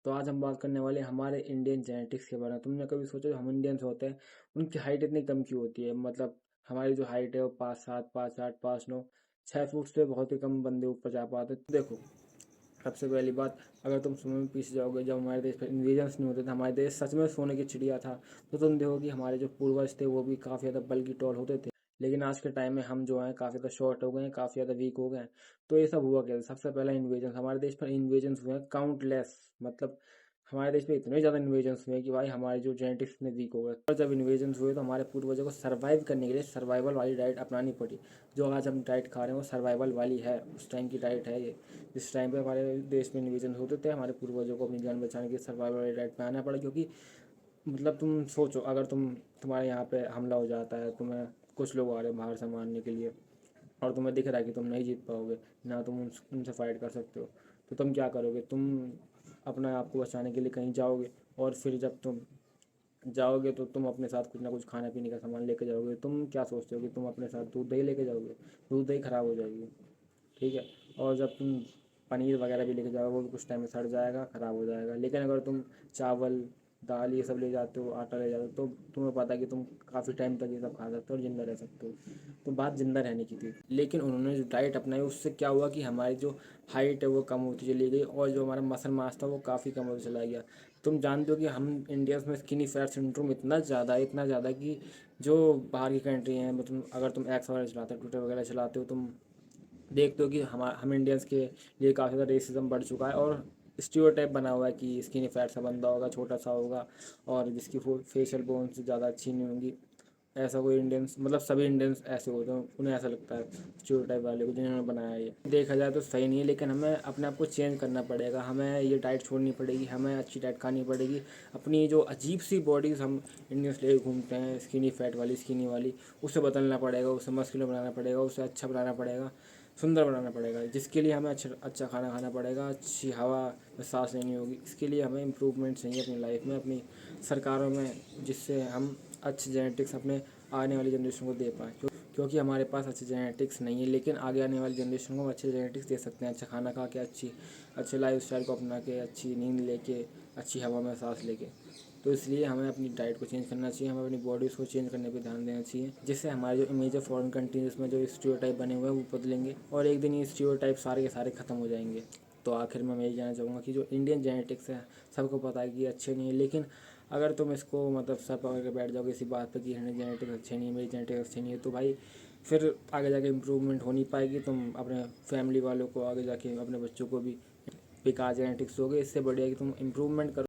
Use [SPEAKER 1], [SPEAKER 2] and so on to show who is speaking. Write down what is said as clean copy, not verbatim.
[SPEAKER 1] तो आज हम बात करने वाले हैं हमारे इंडियन जेनेटिक्स के बारे में। तुमने कभी सोचा जो हम इंडियंस होते हैं उनकी हाइट इतनी कम क्यों होती है? मतलब हमारी जो हाइट है वो 5'7", 5'8", 5'9", 6 फुट से बहुत ही कम बंदे ऊपर जा पाते। तो देखो, सबसे पहली बात, अगर तुम समय में पीछे जाओगे, जब हमारे देश पर इन्वेजन्स नहीं होते थे, हमारे देश सच में सोने की चिड़िया था, तो तुम देखोगे हमारे जो पूर्वज थे वो भी काफ़ी ज़्यादा बल्कि टॉल होते थे। लेकिन आज के टाइम में हम जो हैं काफ़ी ज़्यादा शॉर्ट हो गए हैं, काफ़ी ज़्यादा वीक हो गए हैं। तो ये सब हुआ कैसे? सबसे पहला इन्वेजन, हमारे देश पर इन्वेजन्स हुए हैं काउंटलेस। मतलब हमारे देश में इतने ज़्यादा इन्वेजन्स हुए कि भाई हमारे जो जेनेटिक्स में वीक हो गए। और जब इन्वेजन्स हुए तो हमारे पूर्वजों को सर्वाइव करने के लिए सर्वाइवल वाली डाइट अपनानी पड़ी। जो आज हम डाइट खा रहे हैं वो सर्वाइवल वाली है, उस टाइम की डाइट है ये। जिस टाइम पे हमारे देश में इन्वेजन होते थे, हमारे पूर्वजों को अपनी जान बचाने के लिए सर्वाइवल वाली डाइट पे आना पड़ा। क्योंकि मतलब तुम सोचो, अगर तुम्हारे यहाँ पे हमला हो जाता है, तुम्हें कुछ लोग आ रहे हैं बाहर से मारने के लिए, और तुम्हें दिख रहा है कि तुम नहीं जीत पाओगे, ना तुम उनसे फाइट कर सकते हो, तो तुम क्या करोगे? तुम अपने आप को बचाने के लिए कहीं जाओगे, और फिर जब तुम जाओगे तो तुम अपने साथ कुछ ना कुछ खाने पीने का सामान लेके जाओगे। तुम क्या सोचते हो कि तुम अपने साथ दूध दही लेके जाओगे? दूध दही खराब हो जाएगी, ठीक है। और जब तुम पनीर वगैरह भी लेके जाओगे वो भी कुछ टाइम में सड़ जाएगा, ख़राब हो जाएगा। लेकिन अगर तुम चावल दाल ये सब ले जाते हो, आटा ले जाते हो, तो तुम्हें पता है कि तुम काफ़ी टाइम तक ये सब खा सकते हो और ज़िंदा रह सकते हो। तो बात ज़िंदा रहने की थी। लेकिन उन्होंने जो डाइट अपनाई उससे क्या हुआ कि हमारी जो हाइट है वो कम होती चली गई, और जो हमारा मसल मास था वो काफ़ी कम होता चला गया। तुम जानते हो कि हम इंडियाज़ में स्किनी फैट सिंड्रोम इतना ज़्यादा कि जो बाहर की कंट्री हैं, मतलब अगर तुम एक्स वगैरह चलाते हो, ट्विटर वगैरह चलाते हो, तुम देखते हो कि हम इंडियंस के लिए काफ़ी ज़्यादा रेसिज्म बढ़ चुका है, और स्टीरियोटाइप बना हुआ है कि स्किनी फैट सा बंदा होगा, छोटा सा होगा, और जिसकी फेशियल बोन्स ज़्यादा अच्छी नहीं होंगी। ऐसा कोई इंडियंस, मतलब सभी इंडियंस ऐसे होते हैं, उन्हें ऐसा लगता है स्टीरियोटाइप वाले को जिन्होंने बनाया है। ये देखा जाए तो सही नहीं है, लेकिन हमें अपने आप को चेंज करना पड़ेगा। हमें ये डाइट छोड़नी पड़ेगी, हमें अच्छी डाइट खानी पड़ेगी। अपनी जो अजीब सी बॉडीज़ हम इंडियंस ले घूमते हैं, स्किनी फैट वाली, स्किनी वाली, उसे बदलना पड़ेगा, उसे मस्कुलर बनाना पड़ेगा, उसे अच्छा बनाना पड़ेगा, सुंदर बनाना पड़ेगा। जिसके लिए हमें अच्छा खाना खाना पड़ेगा, अच्छी हवा में सांस लेनी होगी। इसके लिए हमें इम्प्रूवमेंट चाहिए अपनी लाइफ में, अपनी सरकारों में, जिससे हम अच्छे जेनेटिक्स अपने आने वाली जनरेशन को दे पाएँ। क्योंकि हमारे पास अच्छे जेनेटिक्स नहीं है, लेकिन आगे आने वाली जनरेशन को हम अच्छे जेनेटिक्स दे सकते हैं। अच्छा खाना खा के, अच्छे लाइफ स्टाइल को अपना के, अच्छी नींद लेके, अच्छी हवा में सांस लेके। तो इसलिए हमें अपनी डाइट को चेंज करना चाहिए, हमें अपनी बॉडीज़ को चेंज करने पे ध्यान देना चाहिए, जिससे हमारे जो इमेज है फॉरेन कंट्रीज़ में जो स्टीरियोटाइप बने हुए हैं वो बदलेंगे, और एक दिन ये स्टीरियोटाइप सारे के सारे ख़त्म हो जाएंगे। तो आखिर में मैं यही कहना चाहूँगा कि जो इंडियन जेनेटिक्स है, सबको पता है कि ये अच्छे नहीं है, लेकिन अगर तुम इसको मतलब सब पकड़ के बैठ जाओगे इसी बात पे कि इंडियन जेनेटिक्स अच्छे नहीं है, मेरी जेनेटिक्स अच्छी नहीं है, तो भाई फिर आगे जाके इम्प्रूवमेंट हो नहीं पाएगी। तुम अपने फैमिली वालों को, आगे जाके अपने बच्चों को भी बेकार जेनेटिक्स दोगे। इससे बढ़िया कि तुम इम्प्रूवमेंट करो।